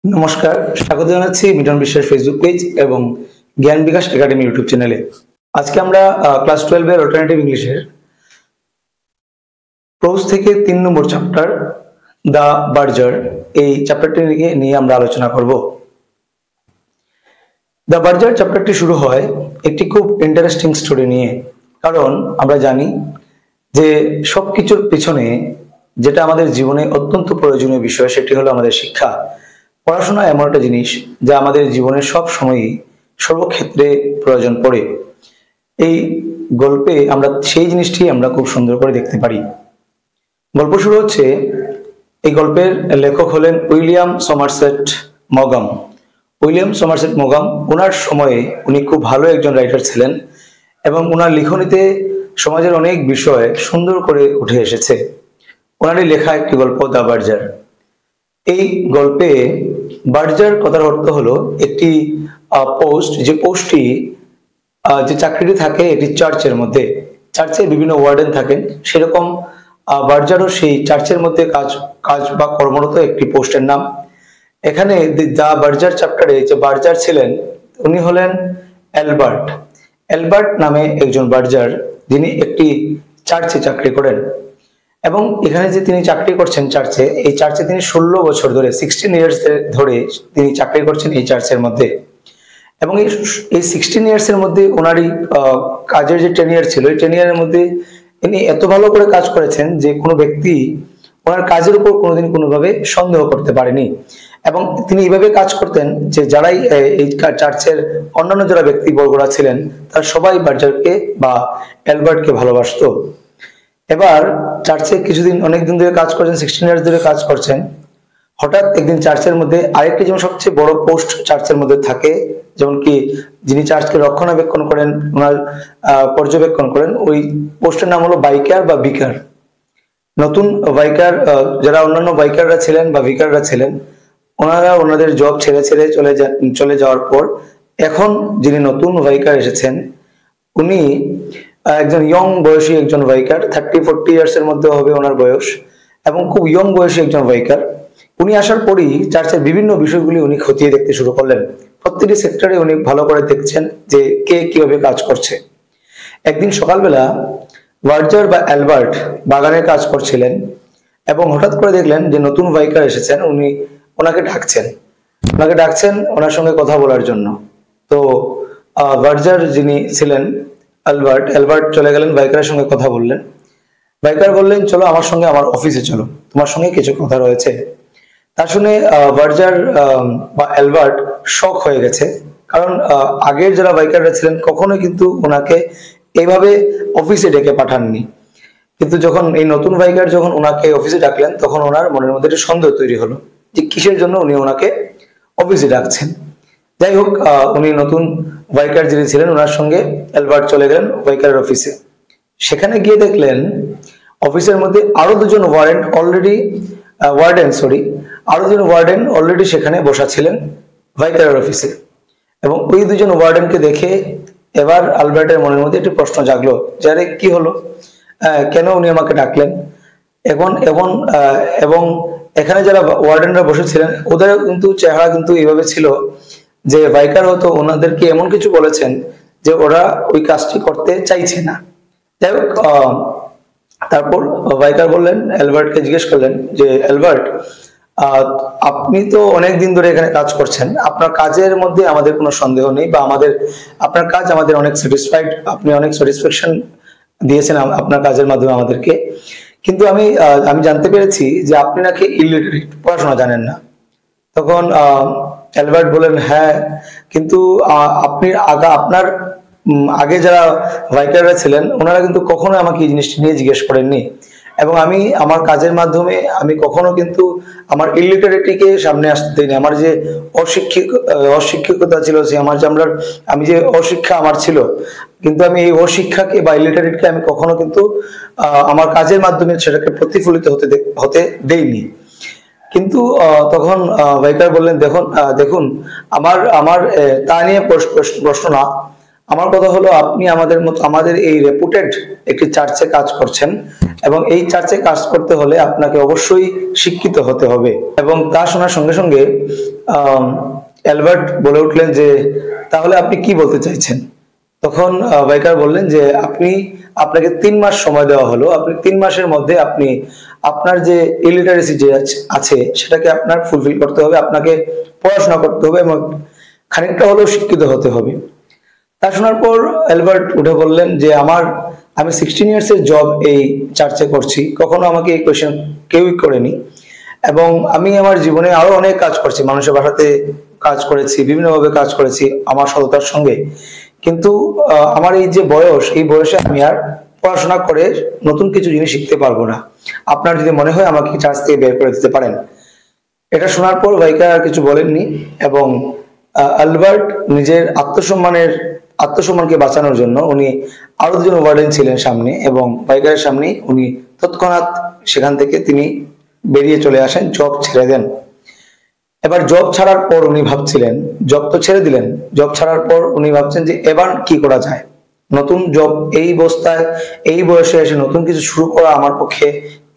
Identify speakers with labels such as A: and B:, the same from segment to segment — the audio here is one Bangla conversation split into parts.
A: নমস্কার, স্বাগত জানাচ্ছি মিটন বিশ্বের ফেসবুক পেজ এবং জ্ঞান বিকাশ একাডেমি ইউটিউব চ্যানেলে। আজকে আমরা ক্লাস 12 এর অল্টারনেটিভ ইংলিশের প্রোজ থেকে 3 নম্বর চ্যাপ্টার দ্য বার্জার এই চ্যাপ্টারটি নিয়ে আমরা আলোচনা করব। দ্য বার্জার চ্যাপ্টারটি শুরু হয় একটি খুব ইন্টারেস্টিং স্টোরি নিয়ে, কারণ আমরা জানি যে সবকিছুর পিছনে যেটা আমাদের জীবনে অত্যন্ত প্রয়োজনীয় বিষয় সেটি হলো আমাদের শিক্ষা। পড়াশোনা এমন একটা জিনিস যা আমাদের জীবনের সব সময়ই সর্বক্ষেত্রে প্রয়োজন পড়ে। এই গল্পে আমরা সেই জিনিসটি আমরা খুব সুন্দর করে দেখতে পারি। গল্প শুরু হচ্ছে, এই গল্পের লেখক হলেন উইলিয়াম সমারসেট মগাম। উইলিয়াম সমারসেট মগাম, ওনার সময়ে উনি খুব ভালো একজন রাইটার ছিলেন এবং ওনার লিখনীতে সমাজের অনেক বিষয় সুন্দর করে উঠে এসেছে। ওনারই লেখা একটি গল্প দ্য বার্জার। এই গল্পে বার্জার কথার অর্থ হলো একটি পোস্ট, যে পোস্টটি যে চাকরিটি থাকে এটি চার্চের মধ্যে, চার্চে বিভিন্ন ওয়ার্ডেন থাকেন, সেরকম বার্জারও সেই চার্চের মধ্যে কাজ বা কর্মরত একটি পোস্টের নাম। এখানে দ্য বার্জার চ্যাপ্টারে যে বার্জার ছিলেন উনি হলেন অ্যালবার্ট। অ্যালবার্ট নামে একজন বার্জার, যিনি একটি চার্চে চাকরি করেন এবং এখানে যে তিনি চাকরি করছেন চার্চে, এই চার্চে তিনি 16 বছর ধরে 16 ইয়ার্স ধরে তিনি চাকরি করছেন এই চার্চের মধ্যে। এবং এই 16 ইয়ার্স এর মধ্যে ওনারই কাজের যে টেনিয়ার ছিল, এই টেনিয়ারের মধ্যে তিনি এত ভালো করে কাজ করেছেন যে কোনো ব্যক্তি ওনার কাজের উপর কোনোদিন কোনোভাবে সন্দেহ করতে পারেনি। এবং তিনি এইভাবে কাজ করতেন যে যারাই এই চার্চের অন্যান্য যারা ব্যক্তিবর্গরা ছিলেন তারা সবাই বার্জারকে বা অ্যালবার্টকে ভালোবাসতো। এবার চার্চে কিছুদিন, অনেকদিন ধরে কাজ করছেন, 16 ইয়ার্স ধরে কাজ করছেন। হঠাৎ একদিন চার্চের মধ্যে আরেকটি, যেমন সবচেয়ে বড় পোস্ট চার্চের মধ্যে থাকে, যেমন কি যিনি চার্চকে রক্ষণাবেক্ষণ করেন, ওনার পর্যবেক্ষণ করেন, ওই পোস্টের নাম হলো বাইকার বা ভিকার। নতুন বাইকার, যারা অন্যান্য বাইকাররা ছিলেন বা ভিকাররা ছিলেন, ওনারা ওনাদের জব ছেড়ে ছেড়ে চলে যাওয়ার পর এখন যিনি নতুন বাইকার এসেছেন উনি একজন ইয়ং বয়সী একজন বাইকার, 30-40 ইয়ার্স এর মধ্যে হবে ওনার বয়স, এবং খুব ইয়ং বয়সী একজন বাইকার। উনি আসার পরই চার্চের বিভিন্ন বিষয়গুলি উনি খতিয়ে দেখতে শুরু করলেন। প্রত্যেকটি সেক্টরে উনি ভালো করে দেখছেন যে কে কিভাবে কাজ করছে। একদিন সকালবেলা বার্জার বা অ্যালবার্ট বাগানে কাজ করছিলেন এবং হঠাৎ করে দেখলেন যে নতুন বাইকার এসেছেন, উনি ওনাকে ডাকছেন ওনার সঙ্গে কথা বলার জন্য। তো বার্জার যিনি ছিলেন অ্যালবার্ট চলে গেলেন, বাইকারের সঙ্গে কথা বললেন। বাইকার বললেন, চলো আমার সঙ্গে আমার অফিসে চলো, তোমার সঙ্গে কিছু কথা রয়েছে। তা শুনে বার্জার বা অ্যালবার্ট শক হয়ে গেছে, কারণ আগের যারা বাইকাররা ছিলেন কখনো কিন্তু ওনাকে এইভাবে অফিসে ডেকে পাঠাননি। কিন্তু যখন এই নতুন বাইকার যখন ওনাকে অফিসে ডাকলেন তখন ওনার মনের মধ্যে একটা সন্দেহ তৈরি হলো যে কিসের জন্য উনি ওনাকে অফিসে ডাকছেন। যাই হোক, উনি নতুন বাইকার যিনি ছিলেন ওনার সঙ্গে অ্যালবার্ট চলে গেলেন বাইকারের অফিসে। সেখানে গিয়ে দেখলেন অফিসের মধ্যে আরো দুজন ওয়ার্ডেন অলরেডি সেখানে বসা ছিলেন বাইকারের অফিসে। এবং ওই দুজন ওয়ার্ডেনকে দেখে এবার অ্যালবার্টের মনের মধ্যে একটি প্রশ্ন জাগলো, যে আরে কি হলো, কেন উনি আমাকে ডাকলেন। এবং এখানে যারা ওয়ার্ডেনরা বসেছিলেন ওদের কিন্তু চেহারা কিন্তু এইভাবে ছিল যে বাইকার হয়তো ওনাদেরকে এমন কিছু বলেছেন যে ওরা ওই কাজটি করতে চাইছে না। যাই হোক, তারপর বাইকার বললেন, অ্যালবার্টকে জিজ্ঞেস করলেন যে অ্যালবার্ট, আপনি তো অনেক দিন ধরে এখানে কাজ করছেন, আপনার কাজের মধ্যে আমাদের কোনো সন্দেহ নেই, বা আপনার কাজ আমাদের অনেক স্যাটিসফাইড, আপনি অনেক স্যাটিসফ্যাকশন দিয়েছেন আপনার কাজের মাধ্যমে আমাদেরকে। কিন্তু আমি জানতে পেরেছি যে আপনি নাকি ইলিটারেট, পড়াশোনা জানেন না। তখন অ্যালবার্ট বলেন, হ্যাঁ, কিন্তু আপনার আগে যারা বাইকাররা ছিলেন ওনারা কিন্তু কখনো আমাকে এই জিনিসটি নিয়ে জিজ্ঞেস করেননি, এবং আমি আমার কাজের মাধ্যমে আমি কখনো কিন্তু আমার ইলিটারেটিকে সামনে আসতে দিইনি। আমার যে অশিক্ষিততা ছিল, আমি যে অশিক্ষা আমার ছিল, কিন্তু আমি এই অশিক্ষাকে বা ইলিটারেটকে আমি কখনো কিন্তু আমার কাজের মাধ্যমে সেটাকে প্রতিফলিত হতে দেইনি। কিন্তু তখন বাইকার বললেন, দেখুন আমার তা নিয়ে প্রশ্ন না, আমার কথা হলো, আপনি আমাদের মতো আমাদের এই রেপুটেড একটি চার্চে কাজ করছেন, এবং এই চার্চে কাজ করতে হলে আপনাকে অবশ্যই শিক্ষিত হতে হবে। এবং তা শোনার সঙ্গে সঙ্গে অ্যালবার্ট বলে উঠলেন যে তাহলে আপনি কি বলতে চাইছেন। তখন বাইকার বললেন যে আপনাকে 3 মাস সময় দেওয়া হলো, আপনি 3 মাসের মধ্যে আপনি আপনার যে ইলিটারেসি যে আছে সেটাকে আপনার ফুলফিল করতে হবে, আপনাকে পড়াশোনা করতে হবে এবং খানিকটা হলেও শিক্ষিত হতে হবে। তা শোনার পর অ্যালবার্ট উঠে বললেন যে আমি 16 ইয়ার্সের জব এই চার্চে করছি, কখনো আমাকে এই কোয়েশ্চেন কেউই করেনি, এবং আমি আমার জীবনে আরো অনেক কাজ করছি, মানুষের বাসাতে কাজ করেছি, বিভিন্নভাবে কাজ করেছি আমার সততার সঙ্গে, কিন্তু আমার এই যে বয়স, এই বয়সে আমি আর পড়াশোনা করে নতুন কিছু জিনিস শিখতে পারবো না। আপনার যদি মনে হয় আমাকে চার্চ থেকে বের করে দিতে পারেন। এটা শোনার পর ভাইকার আর কিছু বলেননি, এবং অ্যালবার্ট নিজের আত্মসম্মানকে বাঁচানোর জন্য উনি আরো দুজন ওয়ার্ডেন ছিলেন সামনে, এবং ভাইকারের সামনে উনি তৎক্ষণাৎ সেখান থেকে তিনি বেরিয়ে চলে আসেন, জব ছেড়ে দেন। এবার জব ছাড়ার পর উনি ভাবছিলেন, জব তো ছেড়ে দিলেন, জব ছাড়ার পর উনি ভাবছেন যে এবার কি করা যায়, নতুন জব এই অবস্থায় এই বয়সে এসে নতুন কিছু শুরু করা আমার পক্ষে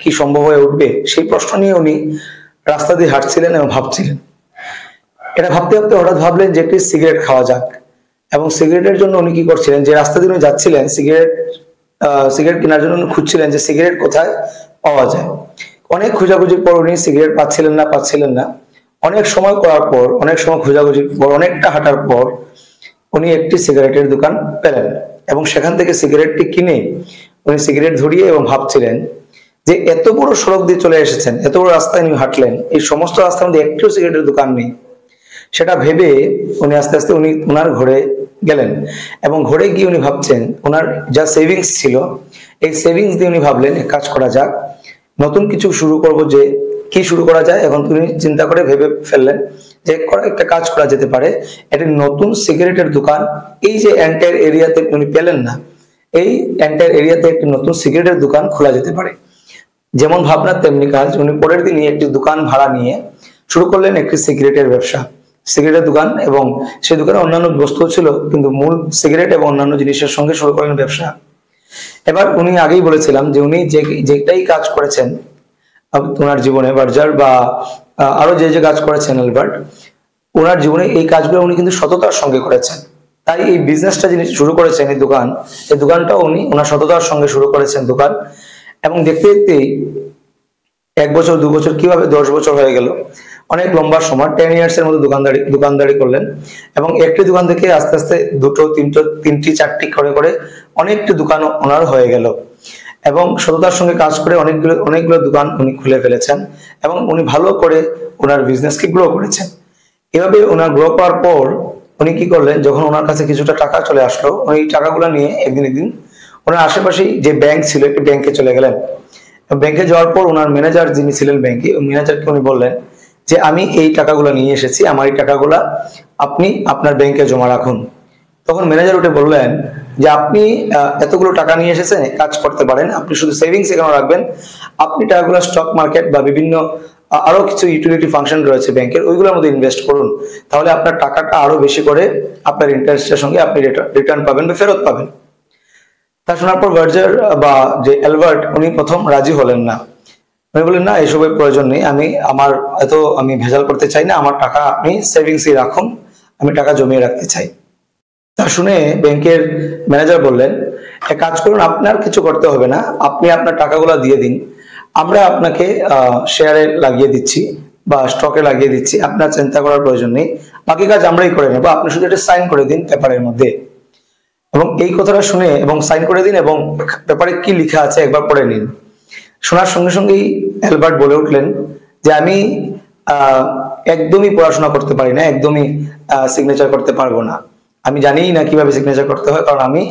A: কি সম্ভব হয়ে উঠবে, সেই প্রশ্ন নিয়ে উনি রাস্তা দিয়ে হাঁটছিলেন এবং ভাবছিলেন। এটা ভাবতে ভাবতে হঠাৎ ভাবলেন যে একটি সিগারেট খাওয়া যাক, এবং সিগারেটের জন্য উনি কি করছিলেন, যে রাস্তা দিয়ে উনি যাচ্ছিলেন সিগারেট কেনার জন্য উনি খুঁজছিলেন যে সিগারেট কোথায় পাওয়া যায়। অনেক খোঁজাখুঁজির পর উনি সিগারেট পাচ্ছিলেন না। অনেক সময় করার পর, অনেক সময় খোঁজাখুঁজির পর, অনেকটা হাঁটার পর উনি একটি সিগারেটের দোকান পেলেন, এবং সেখান থেকে সিগারেটটি কিনে উনি সিগারেট ধরিয়ে এবং ভাবছিলেন যে এত বড় সড়ক দিয়ে চলে এসেছেন, এত বড় রাস্তায় উনি হাঁটলেন, এই সমস্ত রাস্তার মধ্যে একটিও সিগারেটের দোকান নেই। সেটা ভেবে উনি আস্তে আস্তে ওনার ঘরে গেলেন, এবং ঘরে গিয়ে উনি ভাবছেন ওনার যা সেভিংস ছিল, এই সেভিংস দিয়ে উনি ভাবলেন এক কাজ করা যাক, নতুন কিছু শুরু করব, যে কি শুরু করা যায়। এখন তিনি চিন্তা করে ভেবে ফেললেন যে একটা কাজ করা যেতে পারে, একটা নতুন সিগারেটের দোকান এই যে এন্টায়ার এরিয়াতে উনি পেলেন না, এই এন্টায়ার এরিয়াতে একটি নতুন সিগারেটের দোকান খোলা যেতে পারে। যেমন ভাবনা তেমনি কাজ, উনি পরের দিনই একটি দোকান ভাড়া নিয়ে শুরু করলেন একটি সিগারেটের ব্যবসা, সিগারেটের দোকান, এবং সেই দোকানে অন্যান্য বস্তু ছিল, কিন্তু মূল সিগারেট এবং অন্যান্য জিনিসের সঙ্গে শুরু করলেন ব্যবসা। এবার উনি আগেই বলেছিলাম যে উনি যেটাই কাজ করেছেন ওনার জীবনে, বার্জার বা আরো যে কাজ করেছেন অ্যালবার্ট, ওনার জীবনে এই কাজগুলো উনি কিন্তু সততার সঙ্গে করেছেন। তাই এই বিজনেসটা যিনি শুরু করেছেন, এই দোকানটাও উনি ওনার সততার সঙ্গে শুরু করেছেন দোকান, এবং দেখতে দেখতেই 1 বছর 2 বছর কিভাবে 10 বছর হয়ে গেল, অনেক লম্বা সময় 10 ইয়ার্স এর মতো দোকানদারি করলেন, এবং একটি দোকান থেকে আস্তে আস্তে 2টো 3টো 3টি 4টি করে অনেকটি দোকান ওনার হয়ে গেল, এবং সততার সঙ্গে কাজ করে অনেকগুলো দোকান উনি খুলে ফেলেছেন, এবং উনি ভালো করে ওনার বিজনেসকে গ্রো করেছেন। এভাবে ওনার গ্রো করার পর উনি কি করলেন, যখন ওনার কাছে কিছুটা টাকা চলে আসলো, উনি টাকাগুলো নিয়ে একদিন ওনার আশেপাশেই যে ব্যাংক ছিল, একটি ব্যাংকে চলে গেলেন। ব্যাংকে যাওয়ার পর ওনার ম্যানেজার যিনি ছিলেন ব্যাংকে, ম্যানেজারকে উনি বললেন যে আমি এই টাকাগুলো নিয়ে এসেছি, আমার এই টাকাগুলা আপনি আপনার ব্যাংকে জমা রাখুন। তখন ম্যানেজার উঠে বললেন যে আপনি এতগুলো টাকা নিয়ে এসেছেন, কাজ করতে পারেন, আপনি শুধু সেভিংস এখানে রাখবেন, আপনি টাকাগুলো স্টক মার্কেট বা বিভিন্ন আরো কিছু ইউটিলিটি ফাংশন রয়েছে ব্যাংকের, ওইগুলোর মধ্যে ইনভেস্ট করুন, তাহলে আপনার টাকাটা আরো বেশি করে আপনার ইন্টারেস্টের সঙ্গে আপনি রিটার্ন পাবেন বা ফেরত পাবেন। তা শোনার পর বার্জার বা যে অ্যালবার্ট উনি প্রথম রাজি হলেন না, উনি বললেন না, এসবের প্রয়োজন নেই, আমি ভেজাল করতে চাই না, আমার টাকা আপনি সেভিংসে রাখুন, আমি টাকা জমিয়ে রাখতে চাই। তা শুনে ব্যাংকের ম্যানেজার বললেন, এক কাজ করুন, আপনার কিছু করতে হবে না, আপনি আপনার টাকাগুলো দিয়ে দিন, আমরা আপনাকে শেয়ারে লাগিয়ে দিচ্ছি বা স্টকে লাগিয়ে দিচ্ছি, আপনার চিন্তা করার প্রয়োজন নেই, বাকি কাজ আমরাই করে নেবো, আপনি শুধু এটা সাইন করে দিন পেপারের মধ্যে। এবং এই কথাটা শুনে এবং সাইন করে দিন, এবং পেপারে কি লেখা আছে একবার পড়ে নিন। শোনার সঙ্গে সঙ্গেই অ্যালবার্ট বলে উঠলেন যে আমি একদমই পড়াশোনা করতে পারি না, একদমই সিগনেচার করতে পারবো না, আমি জানিই না কিভাবে সিগনেচার করতে হয়, কারণ আমি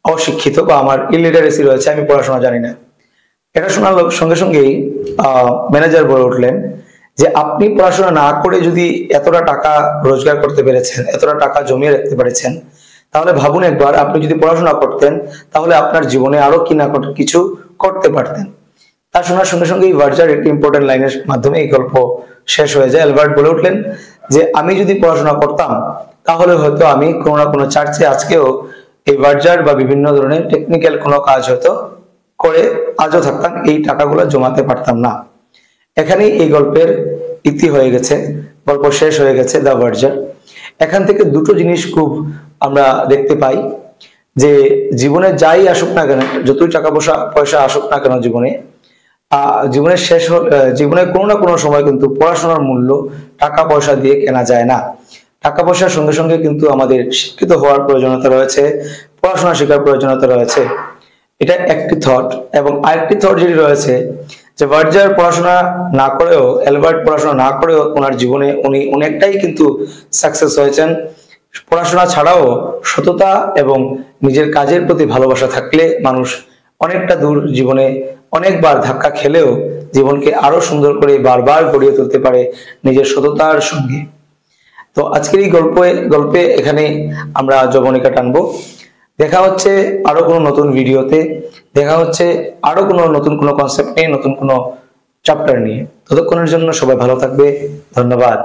A: অশিক্ষিত বা আমার ইলিটারেসি রয়েছে, আমি পড়াশোনা জানি না। এটা শোনার সঙ্গে সঙ্গেই ম্যানেজার বলে উঠলেন যে আপনি পড়াশোনা না করে যদি এতটা টাকা রোজগার করতে পেরেছেন, এতটা টাকা জমিয়ে রাখতে পেরেছেন, তাহলে ভাবুন একবার, আপনি যদি পড়াশোনা করতেন তাহলে আপনার জীবনে আরো কি না কিছু করতে পারতেন। তা শোনার সঙ্গে সঙ্গেই বার্জার একটি ইম্পর্টেন্ট লাইনের মাধ্যমে এই গল্প শেষ হয়ে যায়। অ্যালবার্ট বলে উঠলেন যে আমি যদি পড়াশোনা করতাম তাহলে হয়তো আমি কোনো না কোনো চার্চে আজকেও এই ভার্জার বা বিভিন্ন ধরনের টেকনিক্যাল কোনো কাজ হয়তো করে আজও থাকতাম, এই টাকাগুলো জমাতে পারতাম না। এখানেই এই গল্পের ইতি হয়ে গেছে, গল্প শেষ হয়ে গেছে দ্য ভার্জার। এখান থেকে দুটো জিনিস খুব আমরা দেখতে পাই, যে জীবনে যাই আসুক না কেন, যতই টাকা পয়সা আসুক না কেন জীবনে, জীবনের জীবনে কোনো না কোনো সময় কিন্তু পড়াশোনার মূল্য টাকা পয়সা দিয়ে কেনা যায় না। টাকা পয়সার সঙ্গে সঙ্গে কিন্তু আমাদের শিক্ষিত হওয়ার প্রয়োজনীয়তা রয়েছে, পড়াশোনা শেখার প্রয়োজনীয়তা রয়েছে। এটা একটি থট। এবং আরেকটি থট যেটি রয়েছে, যে ভার্জার পড়াশোনা না করেও, অ্যালবার্ট পড়াশোনা না করেও ওনার জীবনে উনি অনেকটাই কিন্তু সাকসেস হয়েছেন। পড়াশোনা ছাড়াও সততা এবং নিজের কাজের প্রতি ভালোবাসা থাকলে মানুষ অনেকটা দূর জীবনে অনেকবার ধাক্কা খেলেও জীবনকে আরো সুন্দর করে বারবার গড়িয়ে তুলতে পারে নিজের সততার সঙ্গে। তো আজকের এই গল্পে এখানে আমরা যবনিকা টানবো। দেখা হচ্ছে আরো কোনো নতুন ভিডিওতে, দেখা হচ্ছে আরো কোনো নতুন কোনো কনসেপ্ট নিয়ে, নতুন কোনো চ্যাপ্টার নিয়ে। ততক্ষণের জন্য সবাই ভালো থাকবে। ধন্যবাদ।